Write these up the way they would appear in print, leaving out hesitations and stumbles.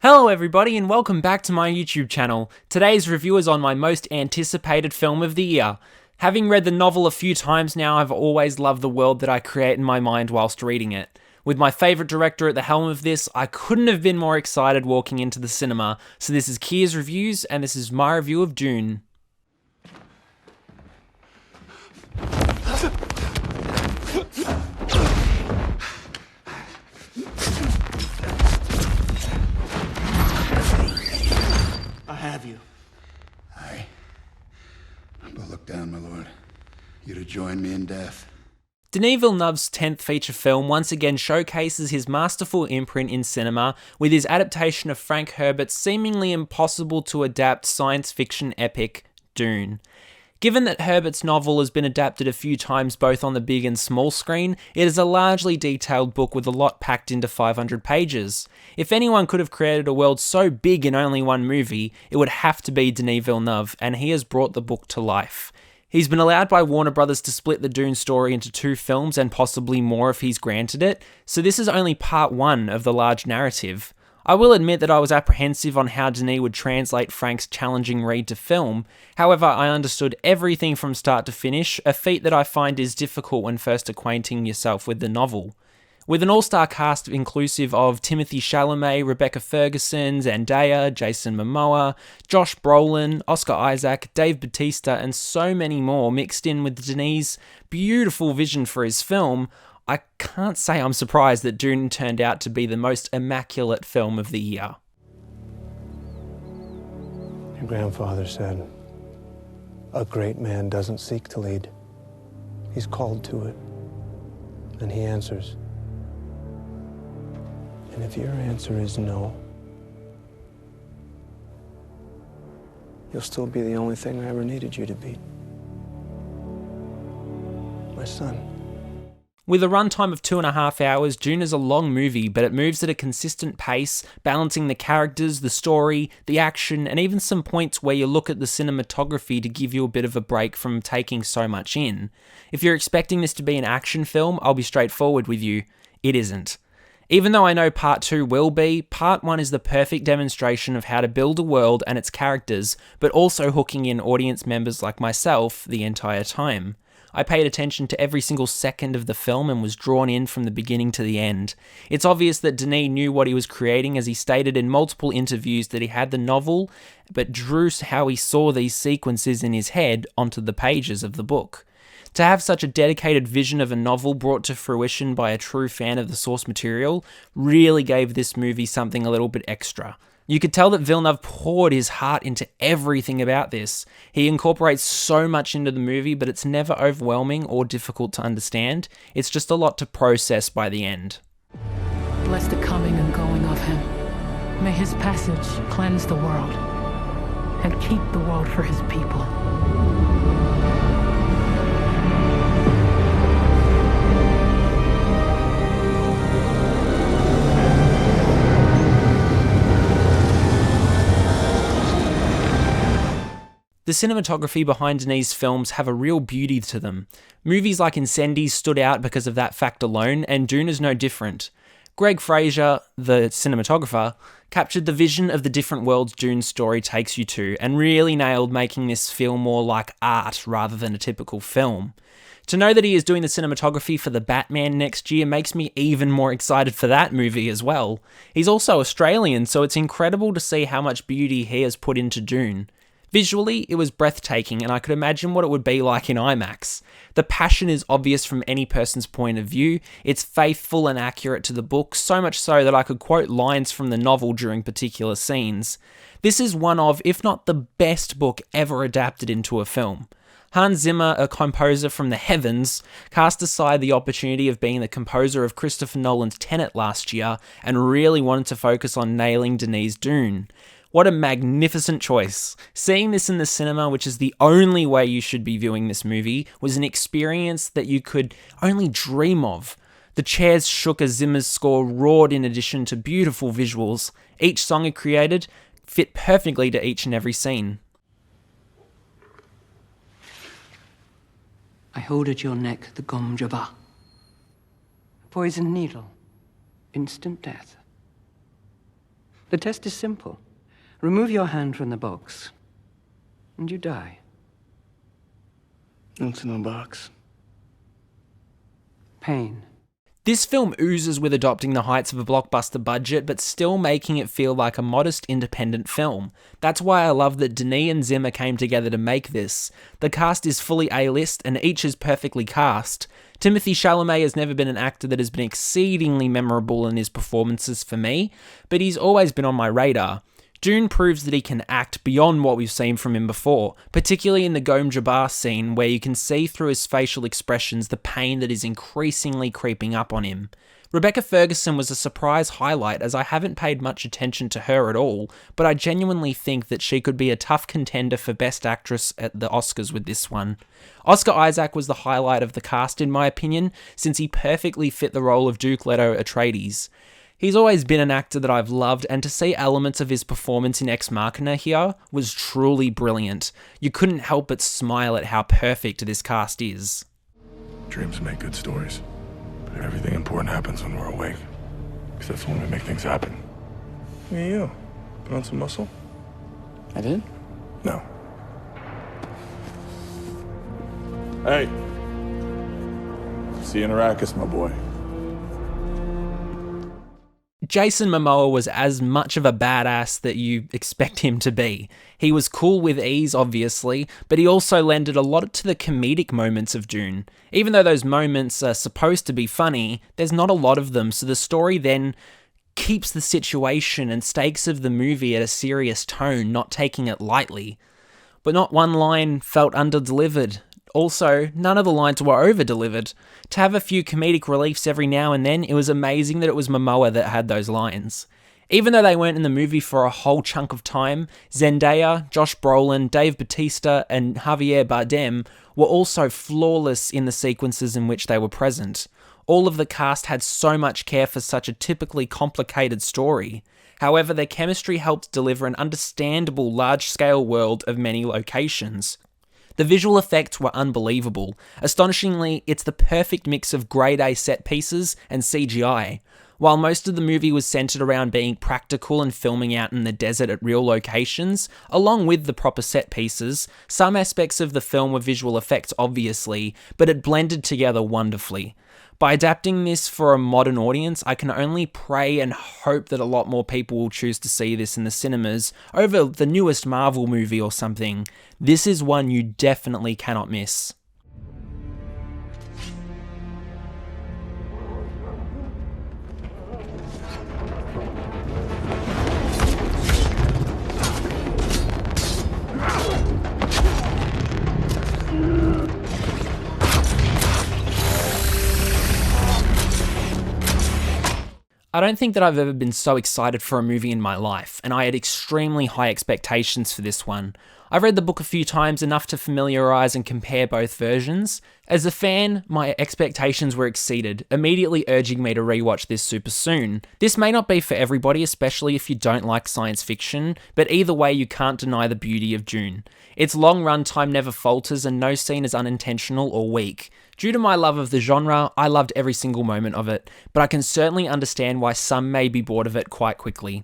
Hello everybody and welcome back to my YouTube channel. Today's review is on my most anticipated film of the year. Having read the novel a few times now, I've always loved the world that I create in my mind whilst reading it. With my favourite director at the helm of this, I couldn't have been more excited walking into the cinema. So this is Kia's Reviews and this is my review of Dune. Have you? Aye. But look down, my lord. You're to join me in death. Denis Villeneuve's 10th feature film once again showcases his masterful imprint in cinema with his adaptation of Frank Herbert's seemingly impossible to adapt science fiction epic, Dune. Given that Herbert's novel has been adapted a few times both on the big and small screen, it is a largely detailed book with a lot packed into 500 pages. If anyone could have created a world so big in only one movie, it would have to be Denis Villeneuve, and he has brought the book to life. He's been allowed by Warner Brothers to split the Dune story into 2 films and possibly more if he's granted it, so this is only part 1 of the large narrative. I will admit that I was apprehensive on how Denis would translate Frank's challenging read to film. However, I understood everything from start to finish, a feat that I find is difficult when first acquainting yourself with the novel. With an all-star cast inclusive of Timothée Chalamet, Rebecca Ferguson, Zendaya, Jason Momoa, Josh Brolin, Oscar Isaac, Dave Bautista, and so many more mixed in with Denis' beautiful vision for his film, I can't say I'm surprised that Dune turned out to be the most immaculate film of the year. Your grandfather said, a great man doesn't seek to lead. He's called to it. And he answers. And if your answer is no, you'll still be the only thing I ever needed you to be. My son. With a runtime of 2.5 hours, Dune is a long movie, but it moves at a consistent pace, balancing the characters, the story, the action, and even some points where you look at the cinematography to give you a bit of a break from taking so much in. If you're expecting this to be an action film, I'll be straightforward with you, it isn't. Even though I know part 2 will be, part 1 is the perfect demonstration of how to build a world and its characters, but also hooking in audience members like myself the entire time. I paid attention to every single second of the film and was drawn in from the beginning to the end. It's obvious that Denis knew what he was creating, as he stated in multiple interviews that he had the novel, but drew how he saw these sequences in his head onto the pages of the book. To have such a dedicated vision of a novel brought to fruition by a true fan of the source material really gave this movie something a little bit extra. You could tell that Villeneuve poured his heart into everything about this. He incorporates so much into the movie, but it's never overwhelming or difficult to understand. It's just a lot to process by the end. Bless the coming and going of him. May his passage cleanse the world and keep the world for his people. The cinematography behind Denis' films have a real beauty to them. Movies like Incendies stood out because of that fact alone, and Dune is no different. Greg Fraser, the cinematographer, captured the vision of the different worlds Dune's story takes you to, and really nailed making this feel more like art rather than a typical film. To know that he is doing the cinematography for The Batman next year makes me even more excited for that movie as well. He's also Australian, so it's incredible to see how much beauty he has put into Dune. Visually, it was breathtaking, and I could imagine what it would be like in IMAX. The passion is obvious from any person's point of view. It's faithful and accurate to the book, so much so that I could quote lines from the novel during particular scenes. This is one of, if not the best book ever adapted into a film. Hans Zimmer, a composer from the heavens, cast aside the opportunity of being the composer of Christopher Nolan's Tenet last year and really wanted to focus on nailing Denis' Dune. What a magnificent choice. Seeing this in the cinema, which is the only way you should be viewing this movie, was an experience that you could only dream of. The chairs shook as Zimmer's score roared in addition to beautiful visuals. Each song it created fit perfectly to each and every scene. I hold at your neck the Gom Jabbar. A poisoned needle, instant death. The test is simple. Remove your hand from the box, and you die. What's in the box? Pain. This film oozes with adopting the heights of a blockbuster budget, but still making it feel like a modest independent film. That's why I love that Denis and Zimmer came together to make this. The cast is fully A-list, and each is perfectly cast. Timothée Chalamet has never been an actor that has been exceedingly memorable in his performances for me, but he's always been on my radar. Dune proves that he can act beyond what we've seen from him before, particularly in the Gom Jabbar scene where you can see through his facial expressions the pain that is increasingly creeping up on him. Rebecca Ferguson was a surprise highlight as I haven't paid much attention to her at all, but I genuinely think that she could be a tough contender for Best Actress at the Oscars with this one. Oscar Isaac was the highlight of the cast in my opinion, since he perfectly fit the role of Duke Leto Atreides. He's always been an actor that I've loved, and to see elements of his performance in Ex Machina here was truly brilliant. You couldn't help but smile at how perfect this cast is. Dreams make good stories, but everything important happens when we're awake, because that's when we make things happen. Look at you. Put on some muscle? I did? No. Hey. See you in Arrakis, my boy. Jason Momoa was as much of a badass that you expect him to be. He was cool with ease, obviously, but he also lended a lot to the comedic moments of Dune. Even though those moments are supposed to be funny, there's not a lot of them, so the story then keeps the situation and stakes of the movie at a serious tone, not taking it lightly. But not one line felt under-delivered. Also, none of the lines were over-delivered. To have a few comedic reliefs every now and then, it was amazing that it was Momoa that had those lines. Even though they weren't in the movie for a whole chunk of time, Zendaya, Josh Brolin, Dave Bautista, and Javier Bardem were also flawless in the sequences in which they were present. All of the cast had so much care for such a typically complicated story. However, their chemistry helped deliver an understandable large-scale world of many locations. The visual effects were unbelievable. Astonishingly, it's the perfect mix of grade A set pieces and CGI. While most of the movie was centered around being practical and filming out in the desert at real locations, along with the proper set pieces, some aspects of the film were visual effects obviously, but it blended together wonderfully. By adapting this for a modern audience, I can only pray and hope that a lot more people will choose to see this in the cinemas over the newest Marvel movie or something. This is one you definitely cannot miss. I don't think that I've ever been so excited for a movie in my life, and I had extremely high expectations for this one. I've read the book a few times, enough to familiarise and compare both versions. As a fan, my expectations were exceeded, immediately urging me to rewatch this super soon. This may not be for everybody, especially if you don't like science fiction, but either way you can't deny the beauty of Dune. Its long runtime never falters and no scene is unintentional or weak. Due to my love of the genre, I loved every single moment of it, but I can certainly understand why some may be bored of it quite quickly.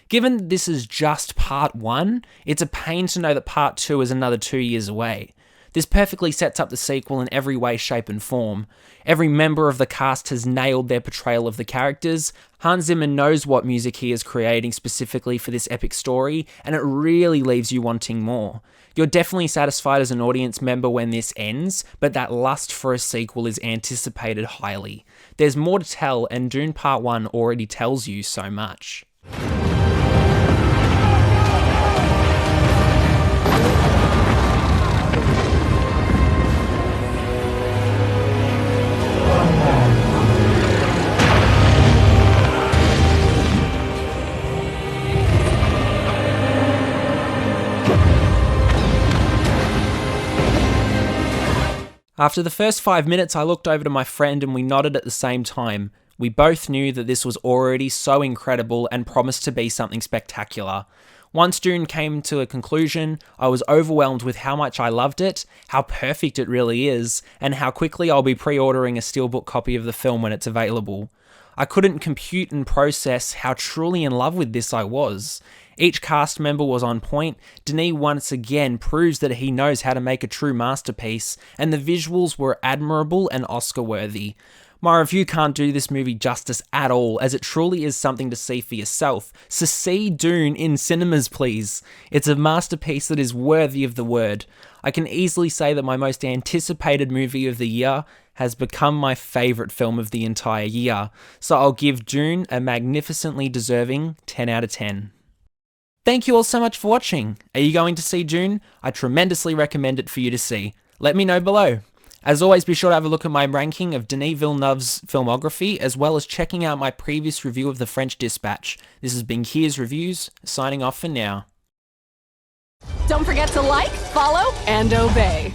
Given this is just part 1, it's a pain to know that part 2 is another 2 years away. This perfectly sets up the sequel in every way, shape and form. Every member of the cast has nailed their portrayal of the characters. Hans Zimmer knows what music he is creating specifically for this epic story, and it really leaves you wanting more. You're definitely satisfied as an audience member when this ends, but that lust for a sequel is anticipated highly. There's more to tell, and Dune Part 1 already tells you so much. After the first 5 minutes, I looked over to my friend and we nodded at the same time. We both knew that this was already so incredible and promised to be something spectacular. Once Dune came to a conclusion, I was overwhelmed with how much I loved it, how perfect it really is, and how quickly I'll be pre-ordering a steelbook copy of the film when it's available. I couldn't compute and process how truly in love with this I was. Each cast member was on point. Denis once again proves that he knows how to make a true masterpiece, and the visuals were admirable and Oscar-worthy. My review can't do this movie justice at all, as it truly is something to see for yourself. So see Dune in cinemas, please. It's a masterpiece that is worthy of the word. I can easily say that my most anticipated movie of the year has become my favourite film of the entire year. So I'll give Dune a magnificently deserving 10 out of 10. Thank you all so much for watching. Are you going to see Dune? I tremendously recommend it for you to see. Let me know below. As always, be sure to have a look at my ranking of Denis Villeneuve's filmography, as well as checking out my previous review of The French Dispatch. This has been Kiers Reviews, signing off for now. Don't forget to like, follow, and obey.